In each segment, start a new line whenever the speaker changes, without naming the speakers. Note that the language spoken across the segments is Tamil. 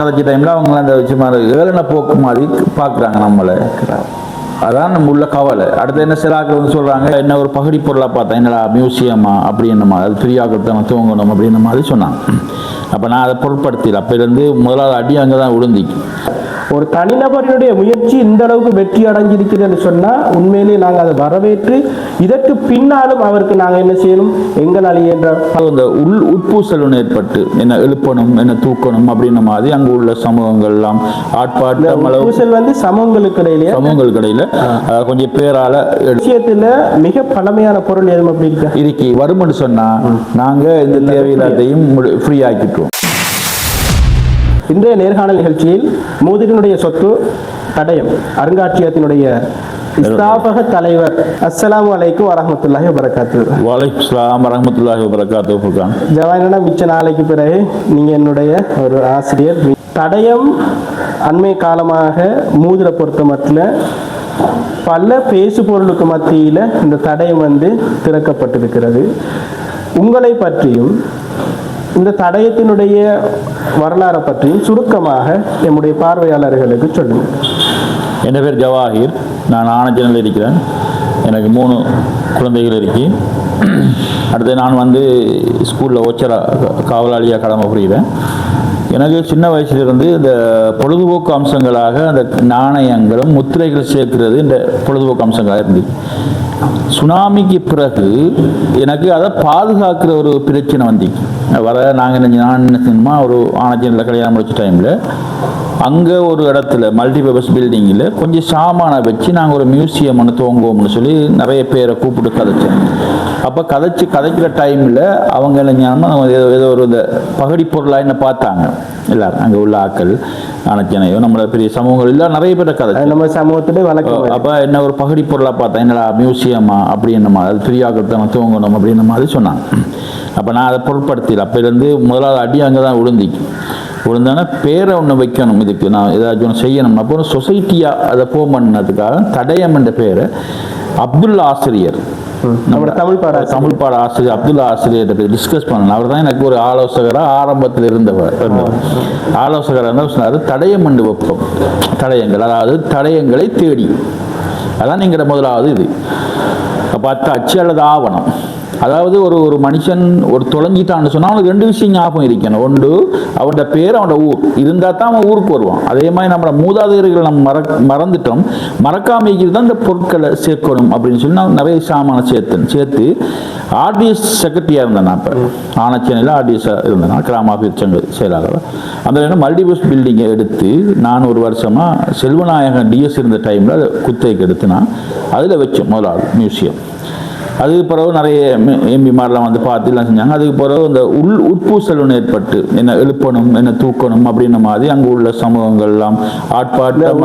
கதைச்ச டைமில் அவங்க அந்த சும்மா ஏழனை போக்கு மாதிரி பார்க்குறாங்க நம்மளை. அதான் நம்ம உள்ள கவலை. அடுத்து என்ன சிலாக்கள் வந்து சொல்கிறாங்க, என்ன ஒரு பகுதி பொருளாக பார்த்தா என்னடா மியூசியமா அப்படின்ன மாதிரி, அது ஃப்ரீயாக தூங்கணும் அப்படின்ற மாதிரி சொன்னாங்க. அப்போ நான் அதை பொருட்படுத்தல. அப்போலேருந்து முதலாவது அடி அங்கே தான் விழுந்திக்கு.
ஒரு தனிநபரினுடைய முயற்சி இந்த அளவுக்கு வெற்றி அடைஞ்சிருக்கிறதுன்னு சொன்னால் உண்மையிலேயே நாங்கள் அதை வரவேற்று இதற்கு பின்னாலும் அவருக்கு நாங்கள் என்ன செய்யணும், எங்களால் என்ற
இந்த உட்பூசல் ஒன்று ஏற்பட்டு என்ன எழுப்பணும் என்ன தூக்கணும் அப்படின்ற மாதிரி அங்கே உள்ள சமூகங்கள் எல்லாம் ஆட்பாட்டம்
உட்பூசல் வந்து சமூகங்களுக்கு
இடையில கொஞ்சம் பேரால
விஷயத்தில் மிக பழமையான பொருள் எதுவும் அப்படி
இருக்கு வரும்னு சொன்னால் நாங்கள் இந்த தேவையில்லாதையும் ஃப்ரீ ஆக்கிட்டுருவோம்.
இன்றைய நேர்காணல் நிகழ்ச்சியில் மூதிரினுடைய சொத்து தடயம் அருங்காட்சியகத்தினுடைய ஸ்தாபக தலைவர் அஸ்ஸலாமு அலைக்கும் வரஹ்மத்துல்லாஹி வபரகாத்துஹு.
வலைக்கும் ஸலாம் வரஹ்மத்துல்லாஹி வபரகாத்துஹு.
ஜவானா மிச்ச நாளைக்கு பிறகு நீங்கள் என்னுடைய ஒரு ஆசிரியர். தடயம் அண்மை காலமாக மூதிரை பொறுத்த மட்டும் பல பேசு பொருளுக்கு மத்தியில் இந்த தடயம் வந்து திறக்கப்பட்டிருக்கிறது. உங்களை பற்றியும் இந்த தடயத்தினுடைய வரலாறை பற்றியும் சுருக்கமாக நம்முடைய பார்வையாளர்களுக்கு சொல்லுங்கள்.
என் பேர் ஜவாஹிர். நான் ஆனச்சனில் இருக்கிறேன். எனக்கு 3 குழந்தைகள் இருக்கு. அடுத்து நான் வந்து ஸ்கூலில் ஓச்சரா காவலாளியாக கடமை புரிகிறேன். எனக்கு சின்ன வயசுலேருந்து இந்த பொழுதுபோக்கு அம்சங்களாக அந்த நாணயங்களும் முத்திரைகள் சேர்க்கிறது இந்த பொழுதுபோக்கு அம்சங்களாக இருந்து, சுனாமிக்கு பிறகு எனக்கு அதை பாதுகாக்கிற ஒரு பிரச்சனை வந்து நான் என்ன செய்யணுமா, ஒரு ஆனச்சனில் கல்யாணம் முடிச்ச டைமில் அங்கே ஒரு இடத்துல மல்டிபர்பஸ் பில்டிங்கில் கொஞ்சம் சாமானை வச்சு நாங்கள் ஒரு மியூசியம் ஒன்று துவங்குவோம்னு சொல்லி நிறைய பேரை கூப்பிட்டு கதைச்சோம். அப்போ கதைக்கிற டைமில் அவங்க என்ன ஏதோ ஒரு இந்த பகுதி பொருளாக என்ன பார்த்தாங்க எல்லாரும் அங்கே உள்ள ஆக்கள் ஆனச்சனையோ நம்மள பெரிய சமூகங்கள் இல்லை நிறைய பேரை கதை
நம்ம சமூகத்துலேயே வழக்கம்.
அப்போ என்ன ஒரு பகுதி பொருளாக பார்த்தா என்னடா மியூசியமா அப்படின்ற மாதிரி, அது ஃப்ரீயாக தூங்கணும் அப்படின்ற மாதிரி சொன்னாங்க. அப்போ நான் அதை பொருட்படுத்தல. அப்போலேருந்து முதலாவது அடி அங்கே தான் விழுந்தானே பேரை ஒன்று வைக்கணும், இதுக்கு நான் ஏதாச்சும் ஒன்று செய்யணும். அப்போ ஒரு சொசைட்டியாக அதை ஃபோம் பண்ணதுக்காக தடயம் என்ற பேரை அப்துல்லா ஆசிரியர்,
நம்மளோட தமிழ் பாட
ஆசிரியர் அப்துல்லா ஆசிரியர்கிட்ட டிஸ்கஸ் பண்ணணும். அவர் தான் எனக்கு ஒரு ஆலோசகராக ஆரம்பத்தில் இருந்தவர். ஆலோசகராக இருந்தால் சொன்னார், தடயம் என்று வைப்போம், தடயங்கள், அதாவது தடயங்களை தேடி, அதான் நீங்கள் முதலாவது இது. அப்போ அச்சு அல்லது ஆவணம், அதாவது ஒரு மனுஷன் ஒரு தொலைஞ்சிட்டான்னு சொன்னால் அவனுக்கு 2 விஷயம் ஞாபகம் இருக்கணும். ஒன்று அவனோட பேர், அவனோட ஊர் இருந்தால் தான் அவன் ஊருக்கு வருவான். அதே மாதிரி நம்மளோட மூதாதையர்கள் நம்ம மறந்துட்டோம், மறக்காமைக்கு தான் இந்த பொருட்களை சேர்க்கணும் அப்படின்னு சொல்லி நான் நிறைய சாமான சேர்த்து ஆர்டிஎஸ் செக்ரட்டரியாக இருந்தேன். நான் இப்போ ஆனச்சனையில் ஆர்டிஎஸ்ஸாக இருந்தேன், கிராமாபிவிருத்தி சங்க செயலாளர். அந்த மல்டிபர்ஸ் பில்டிங்கை எடுத்து நான் ஒரு வருஷமாக செல்வநாயகன் டிஎஸ் இருந்த டைமில் அதை குத்தகைக்கு எடுத்து நான் அதில் வச்சேன் முதலாவது மியூசியம். அதுக்கு பிறகு நிறைய எம்பிமாரெலாம் வந்து பார்த்துலாம் செஞ்சாங்க. அதுக்கு பிறகு இந்த உட்பூசல் ஒன்று ஏற்பட்டு என்ன எழுப்பணும் என்ன தூக்கணும் அப்படின்ற மாதிரி அங்கே உள்ள சமூகங்கள் எல்லாம் ஆட்பாட்டம்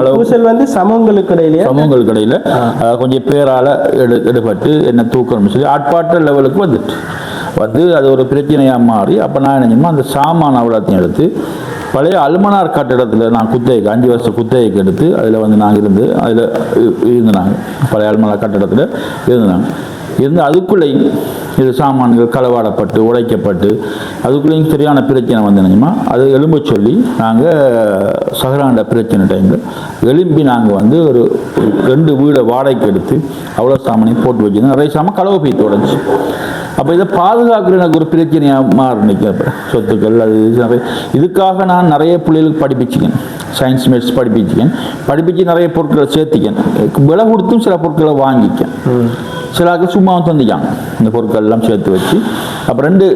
வந்து
சமூகங்களுக்கு இடையில கொஞ்சம் பேரால் எடுபட்டு என்ன தூக்கணும்னு சொல்லி ஆட்பாட்ட லெவலுக்கு வந்து அது ஒரு பிரச்சனையாக மாறி, அப்போ நான் என்ன செஞ்சோம்னா அந்த சாமான அவ்வளோத்தையும் எடுத்து பழைய அல்மனார் கட்டிடத்தில் நான் குத்தகைக்கு 5 வருஷம் குத்தகைக்கு எடுத்து அதில் வந்து நாங்கள் அதில் இருந்தாங்க. பழைய அல்மனார் கட்டிடத்தில் இருந்து அதுக்குள்ளேயும் இது சாமான்கள் களவாடப்பட்டு உடைக்கப்பட்டு அதுக்குள்ளேயும் சரியான பிரச்சனை வந்து நினைமா அது எலும்ப சொல்லி நாங்கள் சஹராண்ட பிரச்சனை டைமில் எலும்பி நாங்கள் வந்து ஒரு 2 வீடை வாடகைக்கு எடுத்து அவ்வளோ சாமானையும் போட்டு வச்சுருந்தோம். நிறைய சாமான் களவு போய் தொடச்சு. அப்போ இதை பாதுகாக்கிற எனக்கு ஒரு பிரச்சனையாக மாறி நிற்கிறப்ப சொத்துக்கள் அது நிறைய. இதுக்காக நான் நிறைய பிள்ளைகளுக்கு படிப்பிச்சிக்கேன், சயின்ஸ் மேட்ஸ் படிப்பிச்சு நிறைய பொருட்களை சேர்த்திக்கேன். விலை கொடுத்தும் சில பொருட்களை வாங்கிக்கேன், சிலாக்கு சும்மாவும் தந்திக்காங்க. இந்த பொருட்கள் எல்லாம் சேர்த்து வச்சு அப்புறம் 2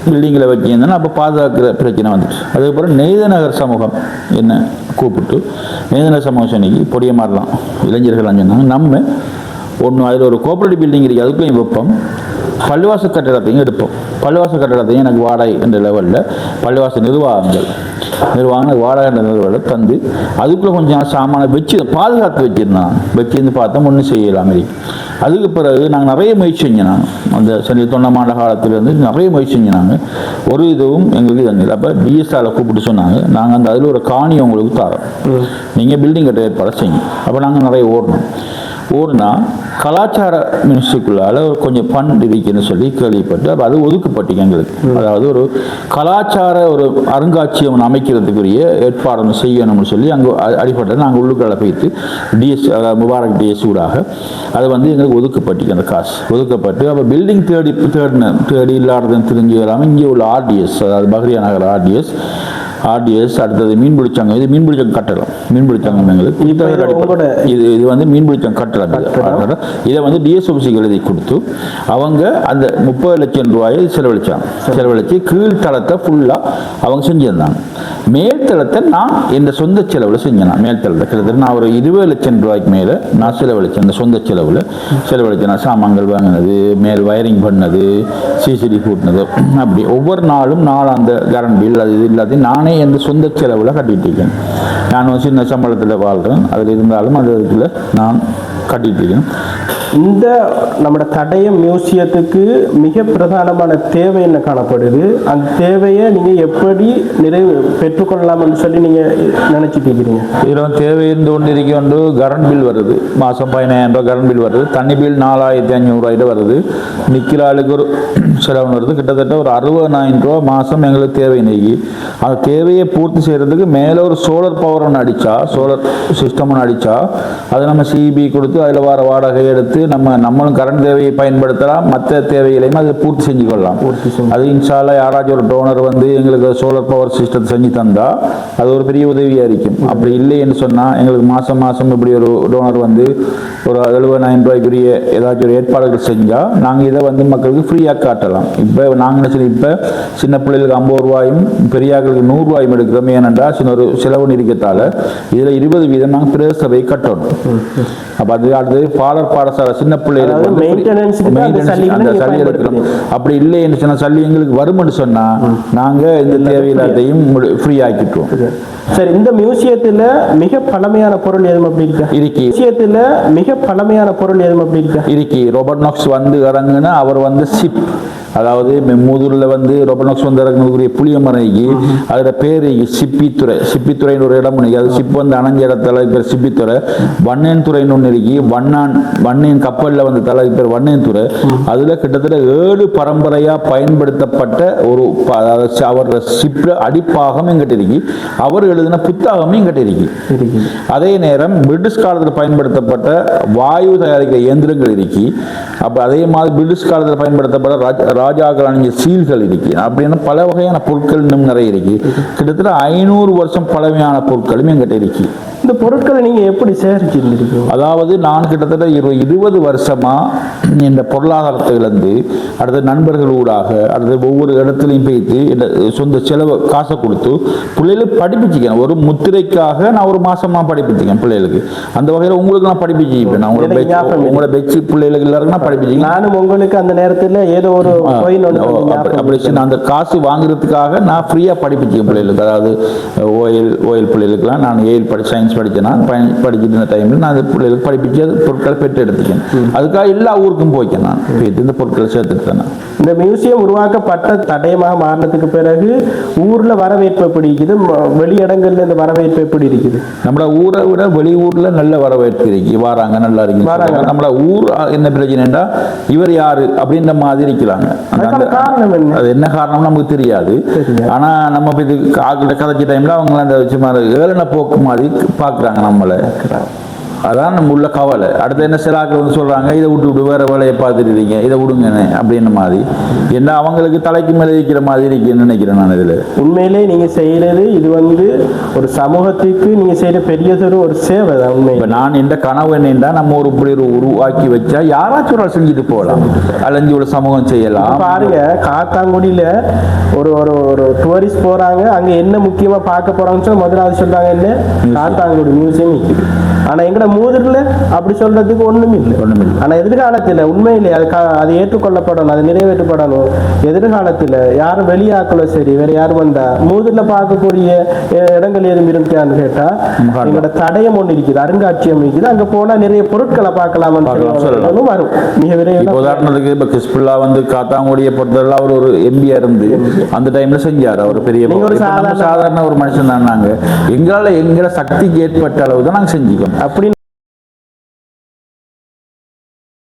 பில்டிங்கில் வச்சுருந்தேன்னா அப்போ பாதுகாக்கிற பிரச்சனை வந்துச்சு. அதுக்கப்புறம் நெய்தநகர் சமூகம் என்ன கூப்பிட்டு நெய்தநகர் சமூகம் சொன்னிக்கு பொடிய மாதிரிலாம் இளைஞர்கள் சொன்னாங்க, நம்ம ஒன்று அதில் ஒரு கோஆபரேட்டிவ் பில்டிங் இருக்குது, அதுக்கும் வைப்போம், பள்ளிவாச கட்டடத்தையும் எடுப்போம். பள்ளிவாச கட்டடத்தையும் எனக்கு வாடகை என்ற லெவலில் பள்ளிவாச நிர்வாகங்கள் வாடகை என்ற நிறுவனம் தந்து அதுக்குள்ளே கொஞ்சம் சாமானை வச்சு பாதுகாத்து வச்சுருந்து பார்த்தோம் ஒன்றும் செய்யலாம் மாரி. அதுக்கு பிறகு நாங்கள் நிறைய முயற்சி செஞ்சோம். அந்த 90 ஆண்டு காலத்திலேருந்து நிறைய முயற்சி செஞ்சாங்க. ஒரு இதுவும் எங்களுக்கு தந்தது. அப்போ டிஎஸ்ஆரில் கூப்பிட்டு சொன்னாங்க, நாங்கள் அதில் ஒரு காணி உங்களுக்கு தரோம், நீங்கள் பில்டிங் கட்ட ஏற்பாடு செய்யுங்க. அப்போ நாங்கள் நிறைய ஒருனா கலாச்சார மினிஸ்ட்ரிக்குள்ளால கொஞ்சம் ஃபண்ட் இருக்குன்னு சொல்லி கேள்விப்பட்டு அப்ப அது ஒதுக்கப்பட்டீங்க எங்களுக்கு. அதாவது ஒரு கலாச்சார ஒரு அருங்காட்சியகம் அமைக்கிறதுக்குரிய ஏற்பாடு செய்யணும்னு சொல்லி அங்கே அடிப்பட்டது. நாங்கள் உள்ளுக்களை போய்த்து டிஎஸ் முபாரக் டிஎஸ் ஊடாக அது வந்து எங்களுக்கு ஒதுக்கப்பட்டீங்க. அந்த காசு ஒதுக்கப்பட்டு அப்போ பில்டிங் தேடி இல்லாததுன்னு தெரிஞ்சு இல்லாமல் இங்கே உள்ள ஆர்டிஎஸ், அதாவது பஹ்ரியா நகர் ஆர்டிஎஸ் அடுத்தது மீன்பிடிச்சாங்க. இது மீன்பிடிச்சம் கட்டடம், மீன்பிடிச்சாங்க எங்களுக்கு இது வந்து மீன்பிடிச்சம் கட்டடம். இதை வந்து டிஎஸ்ஓபிசிக்கு எழுதி கொடுத்து அவங்க அந்த 30 லட்சம் ரூபாயை செலவழிச்சு கீழ்த்தளத்தை ஃபுல்லாக அவங்க செஞ்சிருந்தாங்க. மேல்தளத்தை நான் என் சொந்த செலவில் செஞ்சேன். மேல்தளத்தை கிட்டத்தட்ட நான் ஒரு 20 லட்சம் ரூபாய்க்கு மேலே நான் செலவழித்தேன். அந்த சொந்த செலவில் செலவழித்தேன். நான் சாமான்கள் வாங்கினது, மேல் வயரிங் பண்ணது, சிசிடி கூட்டினது, அப்படி ஒவ்வொரு நாளும் அந்த கரண்ட் பில் அது இது எல்லாத்தையும் நானே என் சொந்த செலவில் கட்டிட்டு இருக்கேன். நான் சின்ன சம்பளத்தில் வாழ்கிறேன். அதில் இருந்தாலும் அது இதுல நான் கட்டிட்டு இருக்கேன்.
இந்த நம்ம தடயம் மியூசியத்துக்கு மிக பிரதானமான தேவை என்ன காணப்படுது? அந்த தேவையை நீங்கள் எப்படி நிறைவு பெற்றுக்கொள்ளலாம்னு சொல்லி நீங்கள் நினச்சிட்டு இருக்கிறீங்க?
இதில் தேவை இருந்து கொண்டு இருக்க கரண்ட் பில் வருது, மாதம் 15,000 ரூபா கரண்ட் பில் வருது. தண்ணி பில் 4,500 ரூபாய்ட்டு வருது. நிற்கிற ஆளுக்கு ஒரு செலவு வருது. கிட்டத்தட்ட ஒரு 60,000 ரூபா மாதம் எங்களுக்கு தேவை நீக்கி அந்த தேவையை பூர்த்தி செய்கிறதுக்கு மேலே ஒரு சோலார் பவர் ஒன்று அடித்தா, சோலார் சிஸ்டம் ஒன்று அடித்தா அதை நம்ம சிபி கொடுத்து அதில் வர வாடகை எடுத்து நம்மளும் கரண்ட் தேவையை பயன்படுத்தலாம், மற்ற தேவைகளையும் அதை பூர்த்தி செஞ்சு கொள்ளலாம். அது இன்ஷால்லா யாராச்சும் ஒரு டோனர் வந்து எங்களுக்கு சோலார் பவர் சிஸ்டத்தை செஞ்சு தந்தா அது ஒரு பெரிய உதவியாக இருக்கும். அப்படி இல்லைன்னு சொன்னால் எங்களுக்கு மாதம் இப்படி ஒரு டோனர் வந்து ஒரு 70,000 ரூபாய்க்குரிய ஏதாச்சும் ஒரு ஏற்பாடுகள் செஞ்சால் நாங்கள் இதை வந்து மக்களுக்கு ஃப்ரீயாக காட்டலாம். இப்போ நாங்கள் நினச்சது இப்போ சின்ன பிள்ளைகளுக்கு 50 ரூபாயும் பெரியாக்களுக்கு 100 ரூபாயும் எடுக்கிறோம். ஏனென்றா சின்ன ஒரு செலவு இருக்கத்தால் இதில் 20% நாங்கள் பிரதேசவை கட்டணும். அப்போ அது அடுத்தது பாடசாலை சின்ன பிள்ளைகளுக்கு அந்த சளி எடுக்கிறோம். அப்படி இல்லைன்னு சொன்னால் சளி எங்களுக்கு வரும்னு சொன்னால் நாங்கள் இந்த தேவை எல்லாத்தையும் ஃப்ரீ ஆக்கிட்டுருவோம்.
சரி, இந்த மியூசியத்தில் மிக பழமையான பொருள் எதுவும் அப்படி இருக்கா? மியூசியத்தில் மிக பழமையான பொருள் எதுவும் அப்படி இருக்கா?
ரோபர்ட் நாக்ஸ் வந்து இறங்குன்னா அவர் வந்து ஷிப், அதாவது மூதூரில் வந்து ரோபர்ட் நாக்ஸ் வந்து இறங்குறதுக்குரிய புளிய மரணிக்கு அதோட பேர் சிப்பித்துறைன்னு ஒரு இடம் இருக்கு. அது ஷிப் வந்து அணைஞ்ச இடத்துல பேர் சிப்பித்துறை. வண்ணன் துறைன்னு ஒன்று இருக்கு. வண்ணன் கப்பலில் வந்து தலை பேர் வண்ணன் துறை. அதில் கிட்டத்தட்ட 7 பரம்பரையாக பயன்படுத்தப்பட்ட ஒரு அவரோட ஷிப்ல அடிப்பாகம் எங்கிட்ட இருக்கு. அவர் எழுதின புத்தகமும் எங்கிட்ட இருக்கு. அதே நேரம் பிரிட்டிஷ் காலத்தில் பயன்படுத்தப்பட்ட வாயு தயாரிக்கிற இயந்திரங்கள் இருக்கு. அப்போ அதே மாதிரி பிரிட்டிஷ் காலத்தில் பயன்படுத்தப்பட்ட ராஜாக்கள் அணிஞ்ச சீல்கள் இருக்கு. அப்படின்னு பல வகையான பொருட்கள் இன்னும் நிறைய இருக்கு. கிட்டத்தட்ட 500 வருஷம் பழமையான பொருட்களும் எங்கிட்ட இருக்கு.
இந்த பொருட்களை நீங்க எப்படி சேகரிச்சிருக்கீங்க?
அதாவது நான் கிட்டத்தட்ட 20 வருஷமா இந்த பொருளாதாரத்தை இழந்து அடுத்த நண்பர்கள் ஊடாக அடுத்த ஒவ்வொரு இடத்துலையும் போய்த்து சொந்த செலவு காசை கொடுத்து பிள்ளைகளுக்கு படிப்பிச்சிக்கேன். ஒரு முத்திரைக்காக நான் ஒரு மாசமா படிப்பிச்சிக்கேன் பிள்ளைகளுக்கு. அந்த வகையில் உங்களுக்கு நான் படிப்பிச்சிப்பேன். நான் உங்களோட பெச்சு பிள்ளைகளுக்கு எல்லாருக்கும் நான் படிப்பிச்சிக்கேன்.
நானும் உங்களுக்கு அந்த நேரத்தில் ஏதோ ஒரு
அப்படி அந்த காசு வாங்குறதுக்காக நான் ஃப்ரீயாக படிப்பிச்சிக்கேன் பிள்ளைகளுக்கு. அதாவது ஓஎல் பிள்ளைகளுக்குலாம் நான் சயின்ஸ் படித்தேன்னா படிச்சுட்டு இருந்த டைமில் நான் அந்த பிள்ளைகளுக்கு படிப்பிச்சு அது பொருட்களை பெற்று எடுத்துக்கேன். அதுக்காக எல்லா ஊருக்கும் போய்க்கேன். நான் இந்த பொருட்களை சேர்த்துட்டேன்.
இந்த மியூசியம் உருவாக்கப்பட்ட தடயமாக மாறினதுக்கு பிறகு ஊர்ல வரவேற்பு எப்படி இருக்குது? வெளி இடங்கள்ல இந்த வரவேற்பு எப்படி இருக்குது?
நம்மளோட ஊரை விட வெளியூர்ல நல்ல வரவேற்பு இருக்கு. வாராங்க, நல்லா இருக்கு. நம்மளோட ஊர் என்ன பிரச்சனைடா இவர் யாரு அப்படின்ற மாதிரி இருக்கிறாங்க. அது என்ன காரணம் நமக்கு தெரியாது. ஆனா நம்ம இது கதைச்ச டைம்ல அவங்க அந்த ஏளன போக்கு மாதிரி பாக்குறாங்க நம்மளை. அதான் நம்ம உள்ள கவலை. அடுத்து என்ன சிலாக்கள் வந்து சொல்றாங்க, இதை விட்டு வேற வேலையை பார்த்துருக்கீங்க, இதை விடுங்க அப்படின்ற மாதிரி. என்ன அவங்களுக்கு தலைக்கு மேலே இருக்கிற மாதிரி இருக்குன்னு நினைக்கிறேன் நான். இதுல
உண்மையிலே நீங்க செய்யறது இது வந்து ஒரு சமூகத்துக்கு நீங்க செய்யற பெரியதொரு ஒரு சேவை தான். உண்மை.
இப்ப நான் எந்த கனவு என்னென்றா நம்ம ஒரு இப்படி ஒரு உருவாக்கி வச்சா யாராச்சும் ஒரு செஞ்சுட்டு போகலாம், அலைஞ்சு ஒரு சமூகம் செய்யலாம்.
பாருங்க, காத்தாங்குடியில ஒரு ஒரு டூரிஸ்ட் போறாங்க, அங்க என்ன முக்கியமா பார்க்க போறாங்கன்னு சொல்லி முதலாவது சொல்றாங்க என்ன, காத்தாங்குடி மியூசியம் இருக்குது. ஆனா எங்கட மூதூர்ல அப்படி சொல்றதுக்கு ஒண்ணுமே இல்லை. ஆனா எதிர்காலத்துல உண்மையிலே அது ஏற்றுக்கொள்ளப்படணும், அது நிறைவேற்றப்படணும். எதிர்காலத்துல யாரும் வெளியாக்கல சரி வேற யாரும் வந்தா மூதூர்ல பார்க்கக்கூடிய இடங்கள் எதுவும் இருக்கான்னு கேட்டா எங்களோட தடயம் ஒண்ணு இருக்குது, அருங்காட்சியம் இருக்குது. அங்க போனா நிறைய பொருட்களை பார்க்கலாம்னு வரும். மிக விரைவில்
உதாரணத்துக்கு இப்ப கிறிஸ்பில்லா வந்து காத்தாங்குடியை பொறுத்தவரை அவர் ஒரு எம்பியா இருந்து அந்த டைம்ல செஞ்சாரு. அவர் பெரிய சாதாரண ஒரு மனுஷன் தான். நாங்க எங்களால சக்திக்கு ஏற்பட்ட அளவு தான் நாங்க செஞ்சுக்கோம்.
அப்படி